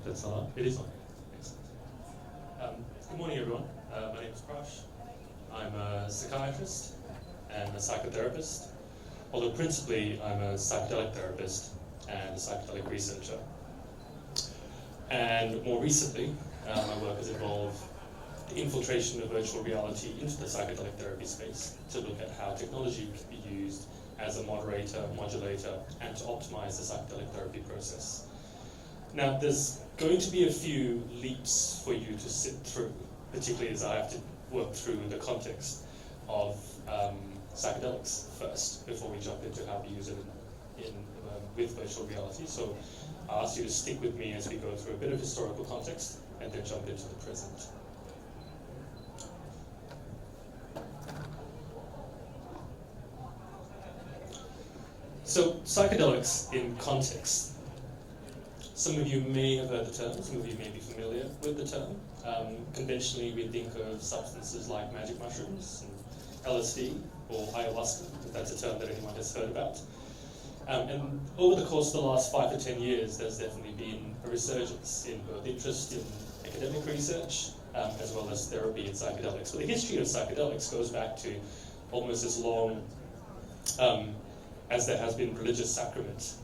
That's on. It is on. Excellent. Good morning, everyone. My name is Prash. I'm a psychiatrist and a psychotherapist, although principally I'm a psychedelic therapist and a psychedelic researcher. And more recently, my work has involved the infiltration of virtual reality into the psychedelic therapy space to look at how technology can be used as a moderator, modulator, and to optimize the psychedelic therapy process. Now, there's going to be a few leaps for you to sit through, particularly as I have to work through the context of psychedelics first, before we jump into how to use it with virtual reality. So I'll ask you to stick with me as we go through a bit of historical context and then jump into the present. So psychedelics in context. Some of you may have heard the term, some of you may be familiar with the term. Conventionally, we think of substances like magic mushrooms, and LSD, or ayahuasca, if that's a term that anyone has heard about. And over the course of the last 5 to 10 years, there's definitely been a resurgence in both interest in academic research, as well as therapy in psychedelics. But the history of psychedelics goes back to almost as long as there has been religious sacrament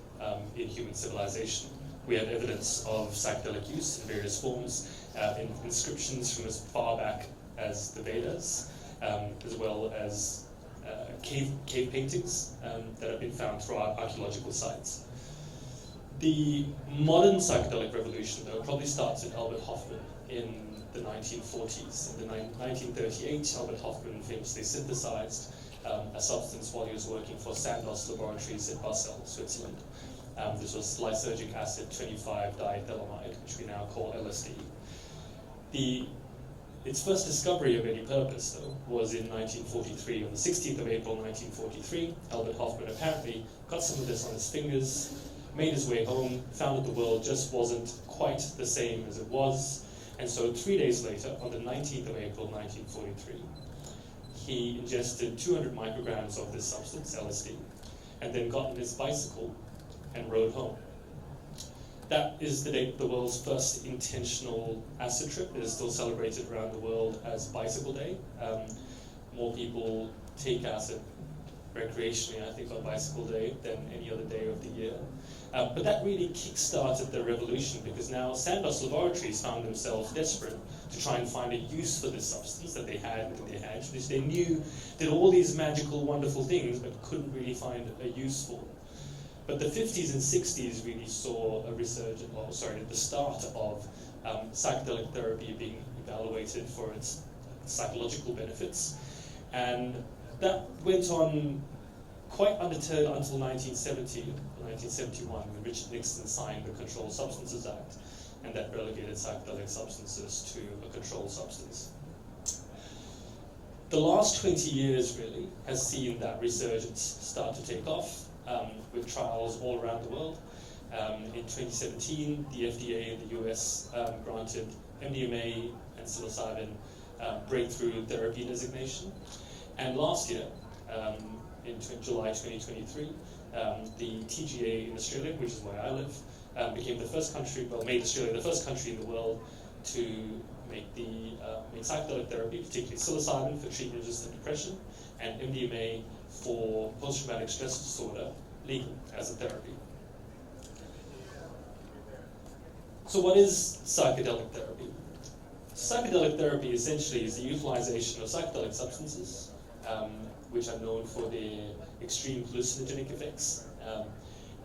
in human civilization. We have evidence of psychedelic use in various forms, in inscriptions from as far back as the Vedas, as well as cave paintings that have been found throughout archaeological sites. The modern psychedelic revolution, though, probably starts with Albert Hofmann in the 1940s. In 1938, Albert Hofmann famously synthesized a substance while he was working for Sandoz Laboratories in Basel, Switzerland. This was lysergic acid 25-diethylamide, which we now call LSD. Its first discovery of any purpose, though, was in 1943. On the 16th of April 1943, Albert Hofmann apparently got some of this on his fingers, made his way home, found that the world just wasn't quite the same as it was, and so 3 days later, on the 19th of April 1943, he ingested 200 micrograms of this substance, LSD, and then got on his bicycle and rode home. That is the date of the world's first intentional acid trip. It is still celebrated around the world as Bicycle Day. More people take acid recreationally, I think, on Bicycle Day than any other day of the year. But that really kick-started the revolution, because now Sandoz Laboratories found themselves desperate to try and find a use for this substance that they had in their hands, which they knew did all these magical, wonderful things, but couldn't really find a use for. But the 50s and 60s really saw a resurgence, the start of psychedelic therapy being evaluated for its psychological benefits. And that went on quite undeterred until 1970, 1971, when Richard Nixon signed the Controlled Substances Act, and that relegated psychedelic substances to a controlled substance. The last 20 years really has seen that resurgence start to take off, with trials all around the world. In 2017, the FDA in the US granted MDMA and psilocybin breakthrough therapy designation. And last year, in July 2023, the TGA in Australia, which is where I live, became the first country, made Australia the first country in the world to make psychedelic therapy, particularly psilocybin for treatment-resistant depression, and MDMA for post-traumatic stress disorder, legal as a therapy. So what is psychedelic therapy? Psychedelic therapy essentially is the utilization of psychedelic substances, which are known for their extreme hallucinogenic effects,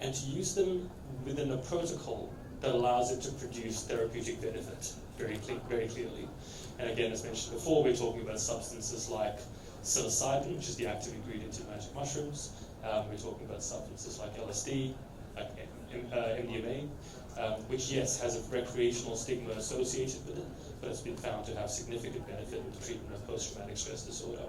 and to use them within a protocol that allows it to produce therapeutic benefit very clearly. And again, as mentioned before, we're talking about substances like psilocybin, which is the active ingredient in magic mushrooms. We're talking about substances like LSD, like MDMA, which, yes, has a recreational stigma associated with it, but it's been found to have significant benefit in the treatment of post-traumatic stress disorder.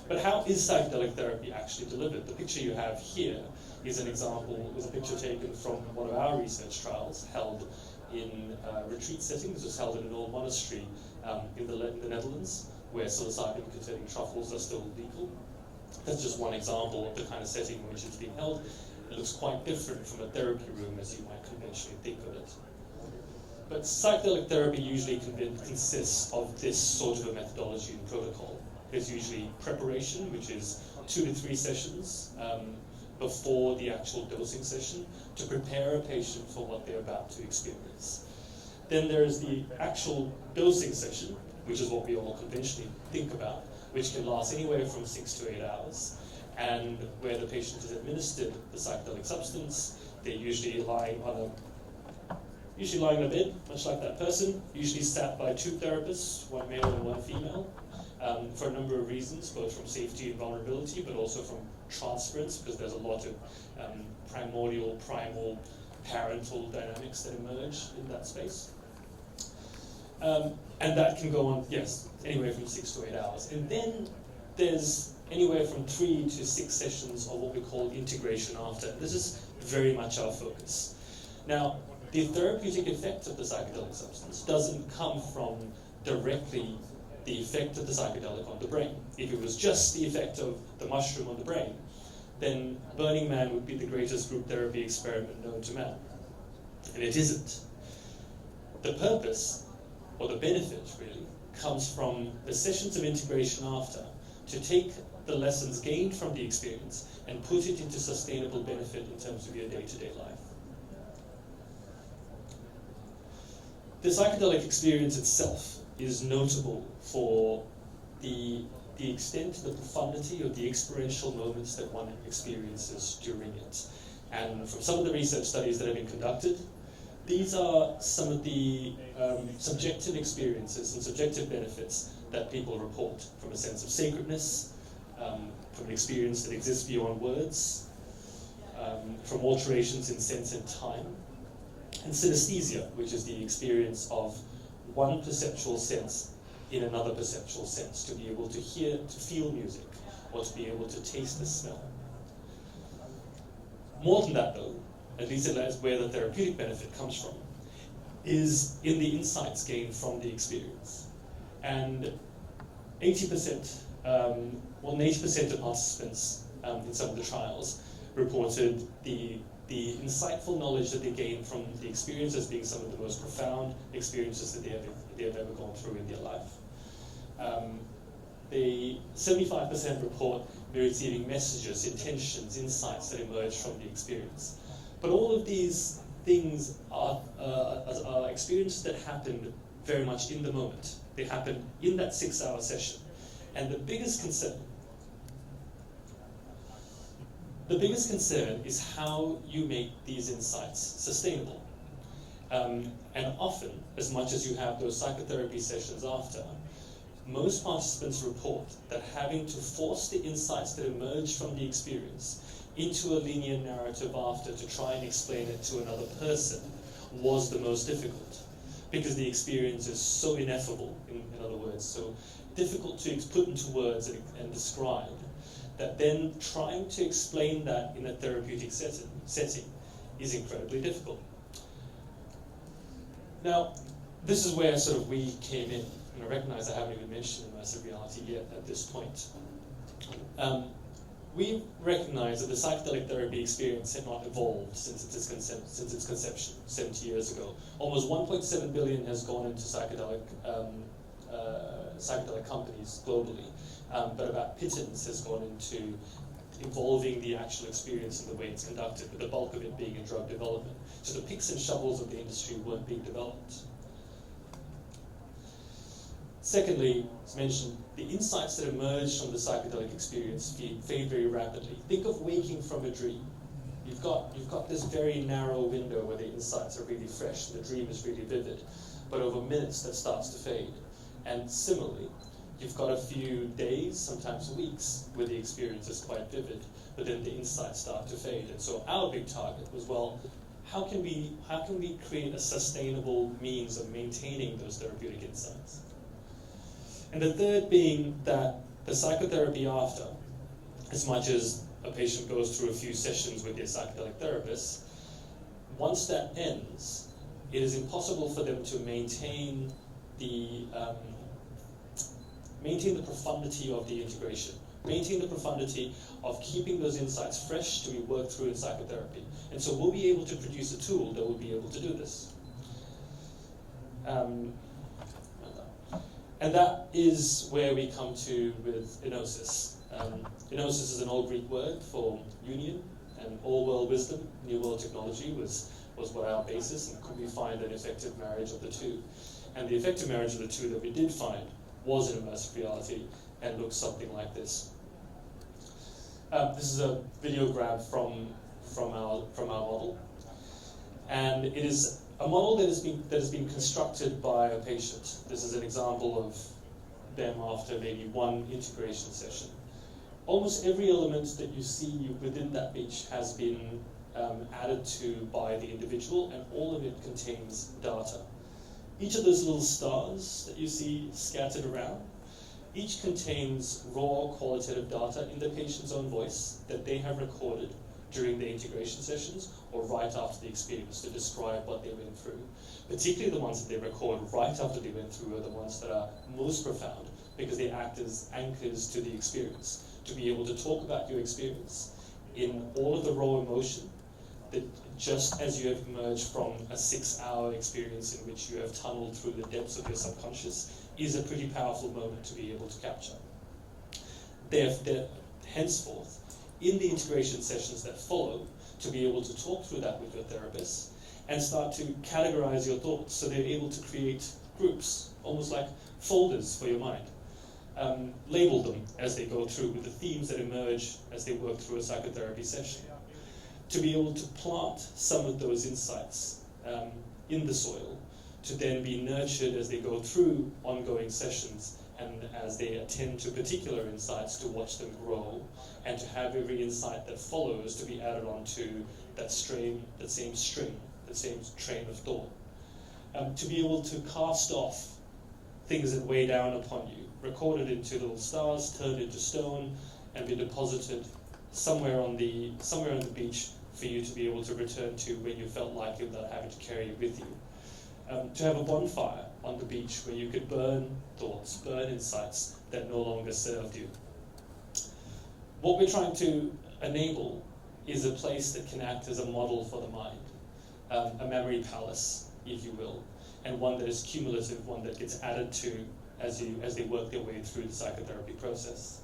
But how is psychedelic therapy actually delivered? The picture you have here is an example, is a picture taken from one of our research trials held in retreat settings. This was held in an old monastery in the Netherlands, where psilocybin-containing truffles are still legal. That's just one example of the kind of setting in which it's being held. It looks quite different from a therapy room as you might conventionally think of it. But psychedelic therapy usually consists of this sort of a methodology and protocol. There's usually preparation, which is 2 to 3 sessions before the actual dosing session to prepare a patient for what they're about to experience. Then there's the actual dosing session, which is what we all conventionally think about, which can last anywhere from 6 to 8 hours, and where the patient is administered the psychedelic substance. They're usually lying on a bed, much like that person, usually sat by 2 therapists, 1 male and 1 female, for a number of reasons, both from safety and vulnerability, but also from transference, because there's a lot of primal, parental dynamics that emerge in that space. And that can go on, yes, anywhere from 6 to 8 hours. And then there's anywhere from 3 to 6 sessions of what we call integration after. This is very much our focus. Now, the therapeutic effect of the psychedelic substance doesn't come from directly the effect of the psychedelic on the brain. If it was just the effect of the mushroom on the brain, then Burning Man would be the greatest group therapy experiment known to man. And it isn't. The purpose, or the benefit really, comes from the sessions of integration after, to take the lessons gained from the experience and put it into sustainable benefit in terms of your day-to-day life. The psychedelic experience itself is notable for the extent, the profundity of the experiential moments that one experiences during it. And from some of the research studies that have been conducted, these are some of the subjective experiences and subjective benefits that people report, from a sense of sacredness, from an experience that exists beyond words, from alterations in sense and time, and synesthesia, which is the experience of one perceptual sense in another perceptual sense, to be able to hear, to feel music, or to be able to taste the smell. More than that though, at least that's where the therapeutic benefit comes from, is in the insights gained from the experience. And 80%, more than 80% of participants in some of the trials reported the insightful knowledge that they gained from the experience as being some of the most profound experiences that they have ever gone through in their life. 75% report receiving messages, intentions, insights that emerge from the experience. But all of these things are experiences that happened very much in the moment. They happened in that 6-hour session. And the biggest concern is how you make these insights sustainable. And often, as much as you have those psychotherapy sessions after, most participants report that having to force the insights that emerge from the experience into a linear narrative after to try and explain it to another person was the most difficult, because the experience is so ineffable, in other words, so difficult to put into words and describe, that then trying to explain that in a therapeutic setting is incredibly difficult. Now, this is where sort of we came in, and I recognize I haven't even mentioned immersive reality yet at this point. We recognize that the psychedelic therapy experience had not evolved since its conception 70 years ago. Almost 1.7 billion has gone into psychedelic companies globally, but about pittance has gone into involving the actual experience and the way it's conducted, with the bulk of it being in drug development. So the picks and shovels of the industry weren't being developed. Secondly, as mentioned, the insights that emerge from the psychedelic experience fade very rapidly. Think of waking from a dream. You've got this very narrow window where the insights are really fresh and the dream is really vivid, but over minutes that starts to fade. And similarly, you've got a few days, sometimes weeks, where the experience is quite vivid, but then the insights start to fade. And so our big target was, well, how can we create a sustainable means of maintaining those therapeutic insights? And the third being that the psychotherapy after, as much as a patient goes through a few sessions with their psychedelic therapist, once that ends, it is impossible for them to maintain the profundity of the integration, maintain the profundity of keeping those insights fresh to be worked through in psychotherapy. And so we'll be able to produce a tool that will be able to do this. And that is where we come to with Enosis. Enosis is an old Greek word for union, and all world wisdom, new world technology was what our basis, and could we find an effective marriage of the two? And the effective marriage of the two that we did find was an immersive reality and looks something like this. This is a video grab from our model, and it is a model that has been constructed by a patient. This is an example of them after maybe one integration session. Almost every element that you see within that beach has been added to by the individual, and all of it contains data. Each of those little stars that you see scattered around, each contains raw qualitative data in the patient's own voice that they have recorded during the integration sessions or right after the experience to describe what they went through. Particularly the ones that they record right after they went through are the ones that are most profound, because they act as anchors to the experience, to be able to talk about your experience in all of the raw emotion, that just as you have emerged from a 6-hour experience in which you have tunneled through the depths of your subconscious, is a pretty powerful moment to be able to capture. Henceforth, in the integration sessions that follow, to be able to talk through that with your therapist and start to categorize your thoughts, so they're able to create groups, almost like folders for your mind. Label them as they go through with the themes that emerge as they work through a psychotherapy session. To be able to plant some of those insights in the soil, to then be nurtured as they go through ongoing sessions, and as they attend to particular insights, to watch them grow, and to have every insight that follows to be added onto that same train of thought. To be able to cast off things that weigh down upon you, recorded into little stars, turned into stone, and be deposited somewhere on the beach for you to be able to return to when you felt like it, without having to carry it with you. To have a bonfire on the beach where you could burn thoughts, burn insights that no longer served you. What we're trying to enable is a place that can act as a model for the mind, a memory palace, if you will, and one that is cumulative, one that gets added to as they work their way through the psychotherapy process.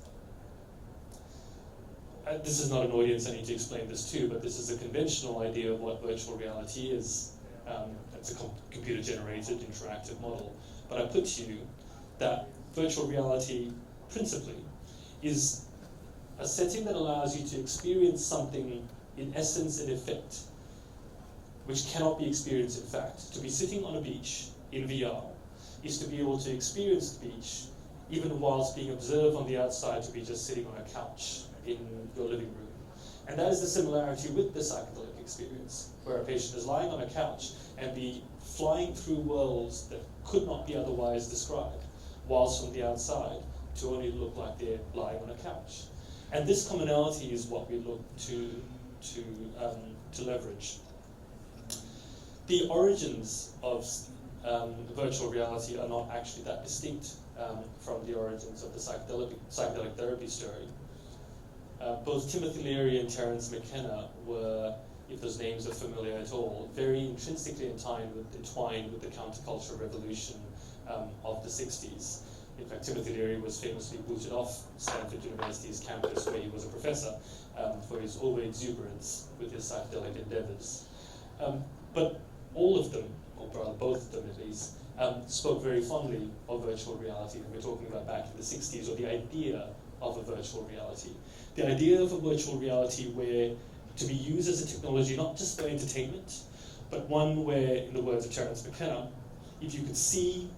This is not an audience I need to explain this to, but this is a conventional idea of what virtual reality is. It's a computer-generated interactive model. But I put to you that virtual reality, principally, is a setting that allows you to experience something in essence and effect, which cannot be experienced in fact. To be sitting on a beach in VR is to be able to experience the beach, even whilst being observed on the outside, to be just sitting on a couch in your living room. And that is the similarity with the psychedelic experience, where a patient is lying on a couch and be flying through worlds that could not be otherwise described, whilst from the outside to only look like they're lying on a couch. And this commonality is what we look to leverage. The origins of virtual reality are not actually that distinct from the origins of the psychedelic therapy story. Both Timothy Leary and Terence McKenna were, if those names are familiar at all, very intrinsically entwined with the counterculture revolution of the 60s. In fact, Timothy Leary was famously booted off Stanford University's campus, where he was a professor, for his over-exuberance with his psychedelic endeavors. But all of them, or rather both of them at least, spoke very fondly of virtual reality. And we're talking about back in the 60s, or the idea of a virtual reality. The idea of a virtual reality where to be used as a technology not just for entertainment, but one where, in the words of Terence McKenna, if you could see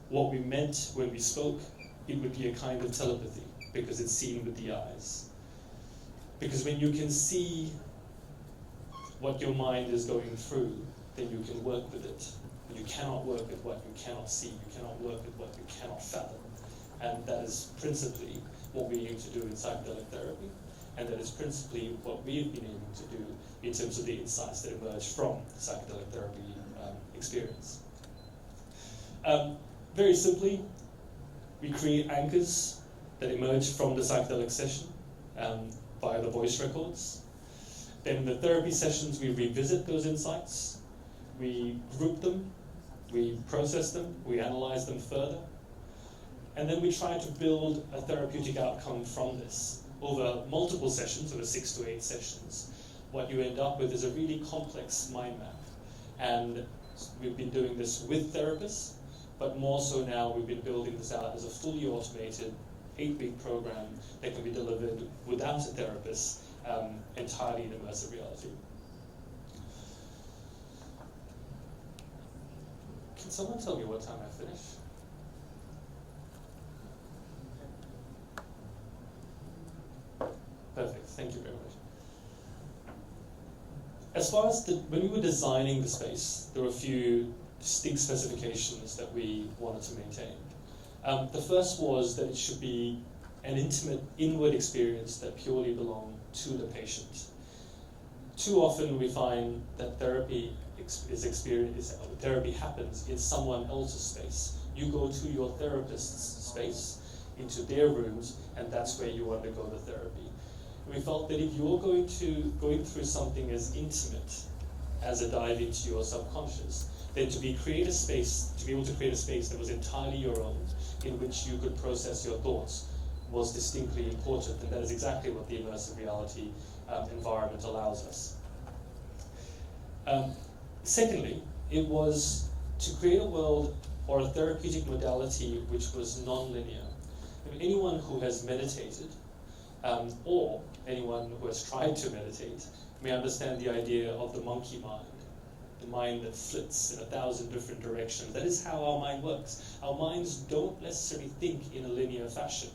what we meant when we spoke, it would be a kind of telepathy, because it's seen with the eyes. Because when you can see what your mind is going through, then you can work with it. You cannot work with what you cannot see. You cannot work with what you cannot fathom. And that is principally what we aim to do in psychedelic therapy, and that is principally what we've been aiming to do in terms of the insights that emerge from the psychedelic therapy experience. Very simply, we create anchors that emerge from the psychedelic session via the voice records. Then in the therapy sessions, we revisit those insights, we group them, We process them, we analyze them further, and then we try to build a therapeutic outcome from this. Over multiple sessions, over 6 to 8 sessions, what you end up with is a really complex mind map. And we've been doing this with therapists, but more so now we've been building this out as a fully automated 8-week program that can be delivered without a therapist, entirely in immersive reality. Can someone tell me what time I finish? Perfect, thank you very much. As far as when we were designing the space, there were a few distinct specifications that we wanted to maintain. The first was that it should be an intimate, inward experience that purely belonged to the patient. Too often we find that therapy happens in someone else's space. You go to your therapist's space, into their rooms, and that's where you undergo the therapy. We felt that if you're going through something as intimate as a dive into your subconscious, then to be able to create a space that was entirely your own, in which you could process your thoughts, was distinctly important, and that is exactly what the immersive reality environment allows us. Secondly, it was to create a world or a therapeutic modality which was non-linear. Anyone who has meditated, or anyone who has tried to meditate, may understand the idea of the monkey mind, the mind that flits in 1,000 different directions. That is how our mind works. Our minds don't necessarily think in a linear fashion.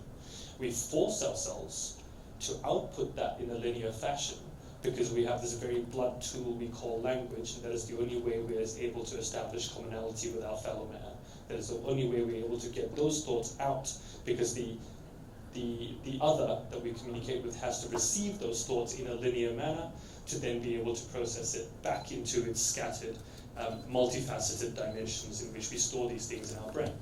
We force ourselves to output that in a linear fashion because we have this very blunt tool we call language, and that is the only way we are able to establish commonality with our fellow man. That is the only way we're able to get those thoughts out, because the other that we communicate with has to receive those thoughts in a linear manner to then be able to process it back into its scattered, multifaceted dimensions in which we store these things in our brain.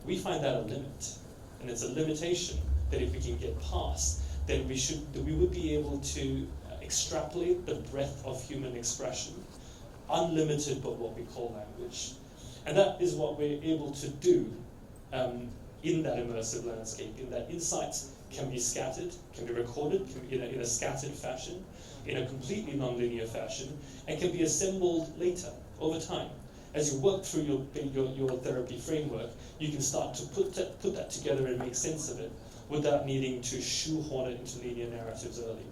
We find that a limit, and it's a limitation that if we can get past, then we would be able to extrapolate the breadth of human expression, unlimited but what we call language. And that is what we're able to do in that immersive landscape, in that insights can be scattered, can be recorded in a scattered fashion, in a completely non-linear fashion, and can be assembled later, over time. As you work through your therapy framework, you can start to put that together and make sense of it without needing to shoehorn it into linear narratives early.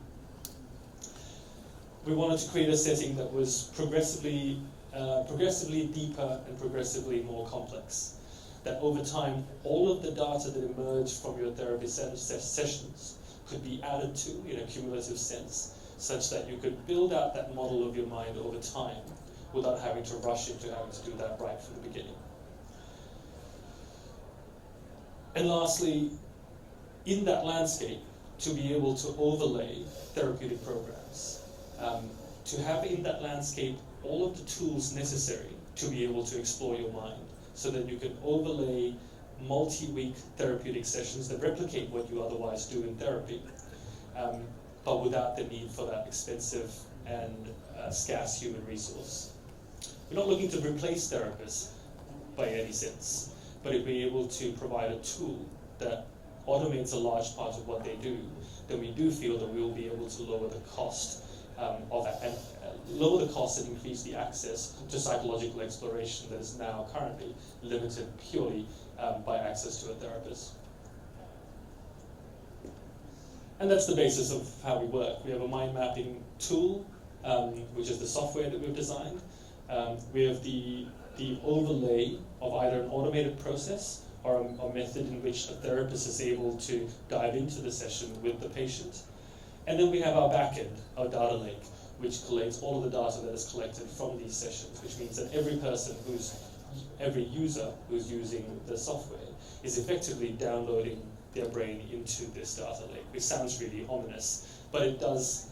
We wanted to create a setting that was progressively deeper and progressively more complex. That over time, all of the data that emerged from your therapy sessions could be added to in a cumulative sense, such that you could build out that model of your mind over time without having to rush into having to do that right from the beginning. And lastly, in that landscape, to be able to overlay therapeutic programs, to have in that landscape all of the tools necessary to be able to explore your mind, so that you can overlay multi-week therapeutic sessions that replicate what you otherwise do in therapy, but without the need for that expensive and scarce human resource. We're not looking to replace therapists by any sense, but if we're able to provide a tool that automates a large part of what they do, then we do feel that we will be able to lower the cost and increase the access to psychological exploration that is now currently limited purely by access to a therapist. And that's the basis of how we work. We have a mind mapping tool, which is the software that we've designed. We have the overlay of either an automated process or a method in which a therapist is able to dive into the session with the patient. And then we have our backend, our data lake, which collates all of the data that is collected from these sessions, which means that every user who's using the software is effectively downloading their brain into this data lake, which sounds really ominous, but it does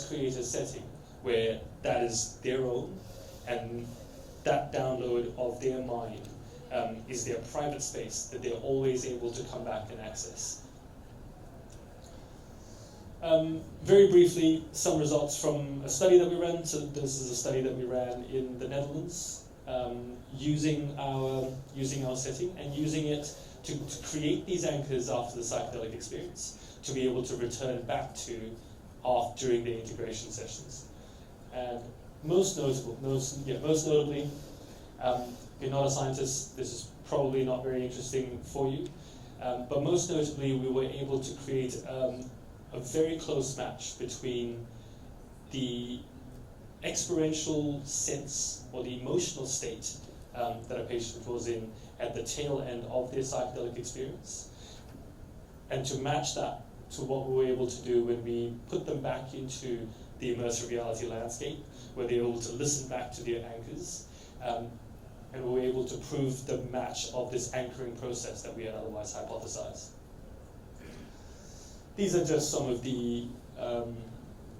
create a setting where that is their own, and that download of their mind is their private space that they're always able to come back and access. Very briefly, some results from a study that we ran. So this is a study that we ran in the Netherlands. using our setting and using it to create these anchors after the psychedelic experience, to be able to return back to during the integration sessions. And most notably, if you're not a scientist, this is probably not very interesting for you, but most notably we were able to create a very close match between the experiential sense or the emotional state that a patient was in at the tail end of their psychedelic experience, and to match that to what we were able to do when we put them back into the immersive reality landscape, where they were able to listen back to their anchors, and we were able to prove the match of this anchoring process that we had otherwise hypothesized. These are just some of the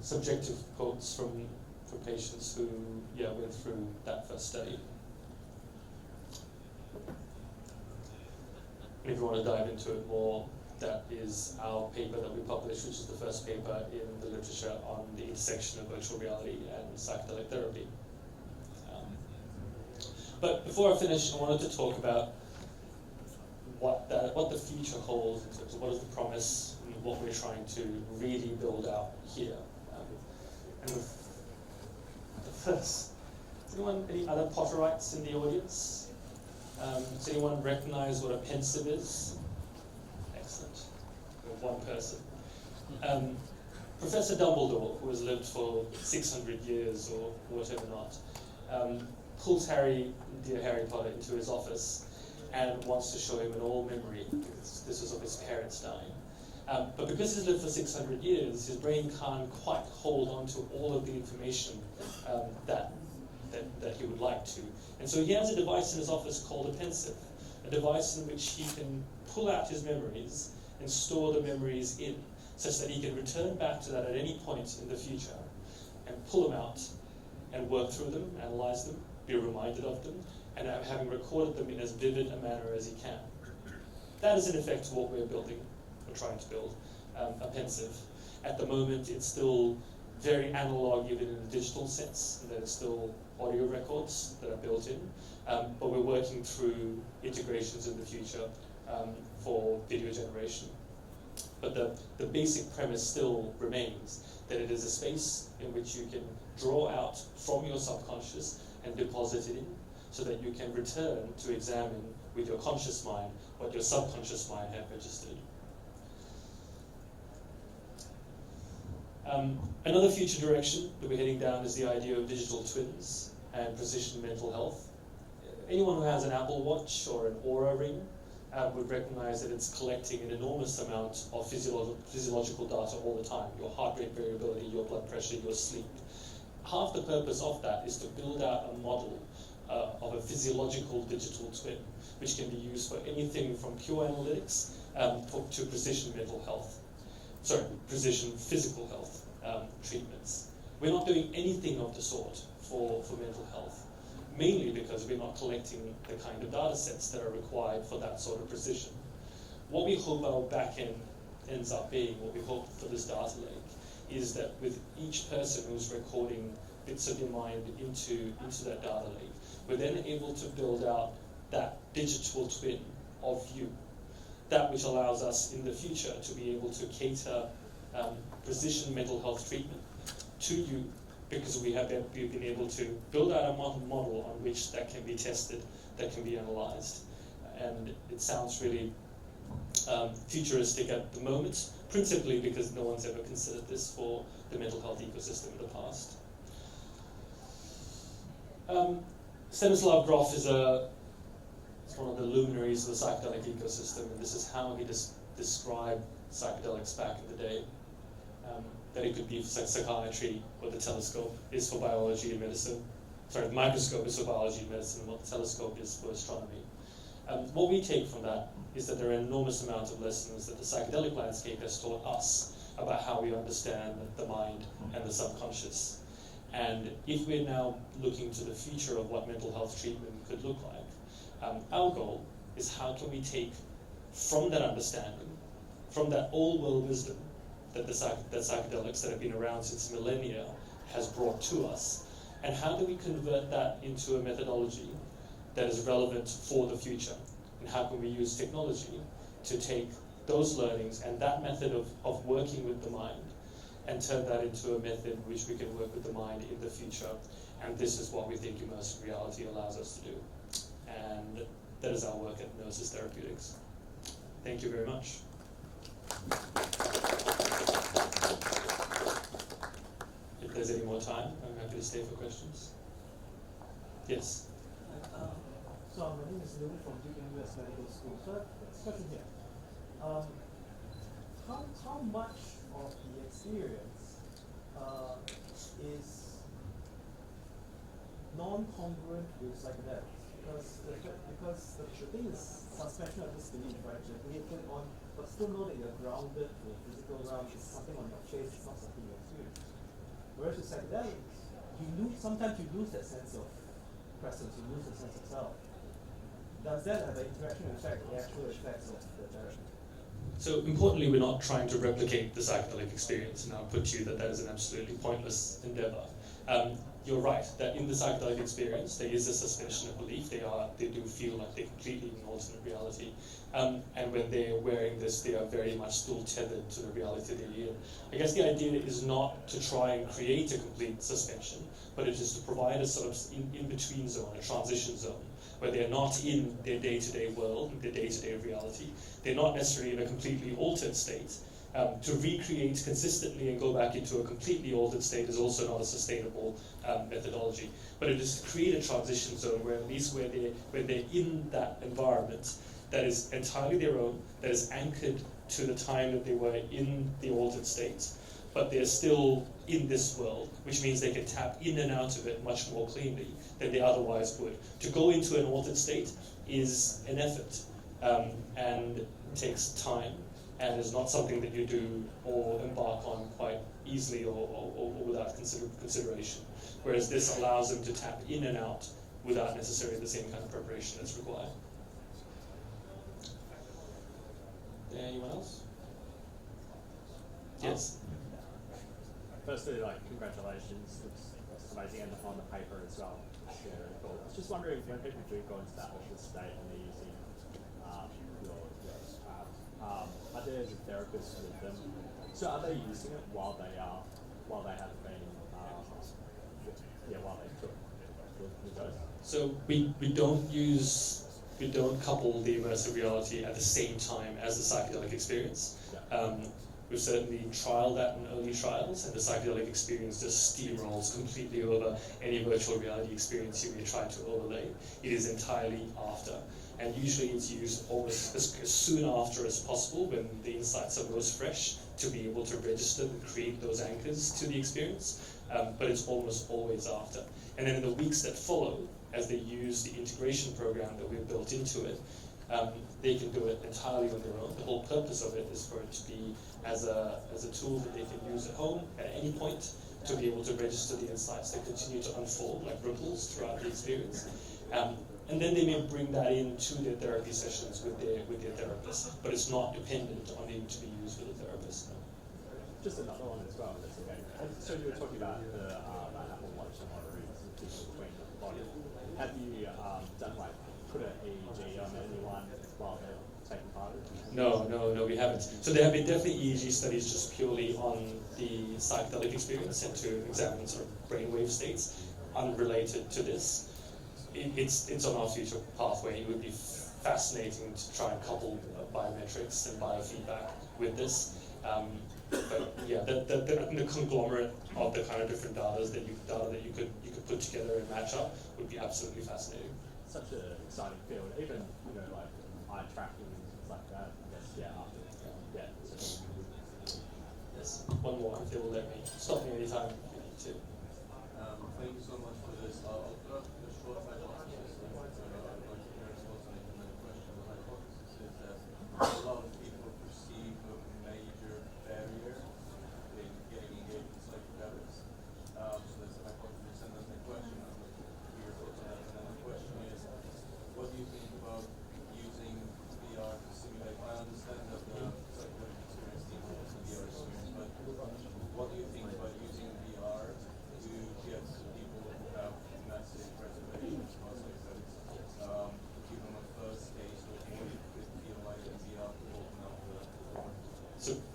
subjective quotes from patients who went through that first study. If you want to dive into it more, that is our paper that we published, which is the first paper in the literature on the intersection of virtual reality and psychedelic therapy. But before I finish, I wanted to talk about what the future holds in terms of what is the promise and what we're trying to really build out here. And the first, any other Potterites in the audience? Does anyone recognize what a pensive is? Excellent. One person. Professor Dumbledore, who has lived for 600 years or whatever not, pulls dear Harry Potter, into his office and wants to show him an old memory, because this was of his parents dying. But because he's lived for 600 years, his brain can't quite hold on to all of the information that he would like to. And so he has a device in his office called a pensive, a device in which he can pull out his memories and store the memories in, such that he can return back to that at any point in the future and pull them out and work through them, analyze them, be reminded of them, and having recorded them in as vivid a manner as he can. That is in effect what we're building, we're trying to build, a pensive. At the moment it's still very analog, even in a digital sense, and there's still audio records that are built in, but we're working through integrations in the future for video generation. But the basic premise still remains that it is a space in which you can draw out from your subconscious and deposit it in, so that you can return to examine with your conscious mind what your subconscious mind had registered. Another future direction that we're heading down is the idea of digital twins and precision mental health. Anyone who has an Apple Watch or an Oura Ring would recognize that it's collecting an enormous amount of physiological data all the time, your heart rate variability, your blood pressure, your sleep. Half the purpose of that is to build out a model of a physiological digital twin, which can be used for anything from pure analytics to precision mental health. Precision physical health treatments. We're not doing anything of the sort for mental health, mainly because we're not collecting the kind of data sets that are required for that sort of precision. What we hope our back end ends up being, what we hope for this data lake, is that with each person who's recording bits of your mind into that data lake, we're then able to build out that digital twin of you, that which allows us in the future to be able to cater precision mental health treatment to you, because we've been able to build out a model on which that can be tested, that can be analyzed. And it sounds really futuristic at the moment, principally because no one's ever considered this for the mental health ecosystem in the past. Stanislav Grof is one of the luminaries of the psychedelic ecosystem, and this is how he described psychedelics back in the day. That it could be for psychiatry, what the telescope is for biology and medicine. The microscope is for biology and medicine, and what the telescope is for astronomy. What we take from that is that there are an enormous amount of lessons that the psychedelic landscape has taught us about how we understand the mind and the subconscious. And if we're now looking to the future of what mental health treatment could look like, our goal is how can we take from that understanding, from that old world wisdom that that psychedelics that have been around since millennia has brought to us, And how do we convert that into a methodology that is relevant for the future? And how can we use technology to take those learnings and that method of working with the mind and turn that into a method which we can work with the mind in the future? And this is what we think immersive reality allows us to do. And that is our work at Enosis Therapeutics. Thank you very much. If there's any more time, I'm happy to stay for questions. Yes? So my name is Louis from Duke University Medical School. So that's a question here. How much of the experience is non-congruent with psychedelics? Because the thing is suspension of disbelief, right? You're created on, but still know that you're grounded to a physical realm. It's something on your face, it's not something you experience. Whereas with psychedelics, sometimes you lose that sense of presence, you lose the sense of self. Does that have an interaction effect, the actual effects of the therapy? So importantly, we're not trying to replicate the psychedelic experience, and I'll put to you that that is an absolutely pointless endeavor. You're right, that in the psychedelic experience, there is a suspension of belief. They do feel like they're completely in an alternate reality. And when they're wearing this, they are very much still tethered to the reality they're in. I guess the idea is not to try and create a complete suspension, but it is to provide a sort of in-between zone, a transition zone, where they're not in their day-to-day world, their day-to-day reality. They're not necessarily in a completely altered state. To recreate consistently and go back into a completely altered state is also not a sustainable methodology. But it is to create a transition zone where at least where they're in that environment that is entirely their own, that is anchored to the time that they were in the altered state, but they're still in this world, which means they can tap in and out of it much more cleanly than they otherwise would. To go into an altered state is an effort and takes time, and is not something that you do or embark on quite easily or without consideration. Whereas this allows them to tap in and out without necessarily the same kind of preparation that's required. Anyone else? Yes? Firstly, congratulations. It's amazing, and on the paper as well. It's really cool. I was just wondering, when people do go into that altered state and they're using your app, are there therapists with them? So are they using it while they have been, while they took the dose? So we don't couple the immersive reality at the same time as the psychedelic experience. Yeah. We've certainly trialed that in early trials, and the psychedelic experience just steamrolls completely over any virtual reality experience you may try to overlay. It is entirely after. And usually it's used almost as soon after as possible when the insights are most fresh to be able to register and create those anchors to the experience, but it's almost always after. And then in the weeks that follow, as they use the integration program that we've built into it, they can do it entirely on their own. The whole purpose of it is for it to be as a tool that they can use at home at any point to be able to register the insights that continue to unfold like ripples throughout the experience. And then they may bring that into their therapy sessions with their therapist, but it's not dependent on needing to be used with a therapist. No. Just another one as well, if that's okay. So you were talking about the Apple Watch and monitors between the body. Have you done put an EEG on anyone while they're taking part of it? No, we haven't. So there have been definitely EEG studies just purely on the psychedelic experience and to examine sort of brainwave states unrelated to this. It's on our future pathway. It would be fascinating to try and couple biometrics and biofeedback with this. But yeah, the conglomerate of the kind of different data that you could put together and match up would be absolutely fascinating. Such an exciting field, even eye tracking and things like that. I guess Yes, one more if they will let me. Stop me anytime if you need to. Thank you so much for this. I'll put up a short hypothesis. I'm going to hear your thoughts on it, and then the question. The hypothesis is that a lot of people perceive a major barrier in getting engaged with psychedelics. So that's the hypothesis, and then the question. I'm going to hear your thoughts on that, and then the question is, what do you think about using VR to simulate? I understand that the psychedelic experience needs also VR experience, but what do you think about using VR to get people who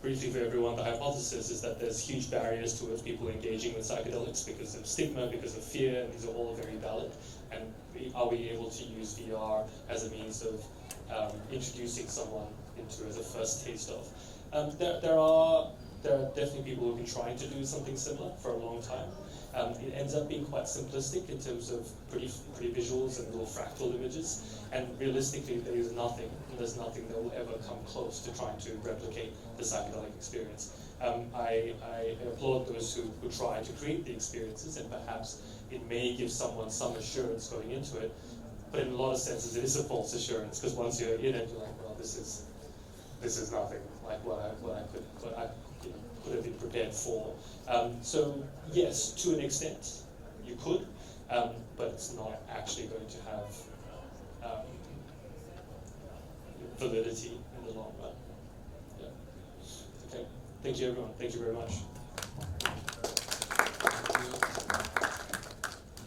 briefly for everyone, the hypothesis is that there's huge barriers towards people engaging with psychedelics because of stigma, because of fear, and these are all very valid. And are we able to use VR as a means of introducing someone into as a first taste of? There are definitely people who've been trying to do something similar for a long time. It ends up being quite simplistic in terms of pretty visuals and little fractal images, and realistically there's nothing that will ever come close to trying to replicate the psychedelic experience. I applaud those who try to create the experiences, and perhaps it may give someone some assurance going into it, but in a lot of senses it is a false assurance, because once you're in it, you're like, well, this is nothing like what I could have been prepared for. So yes, to an extent, you could, but it's not actually going to have validity in the long run. Yeah. Okay. Thank you, everyone. Thank you very much.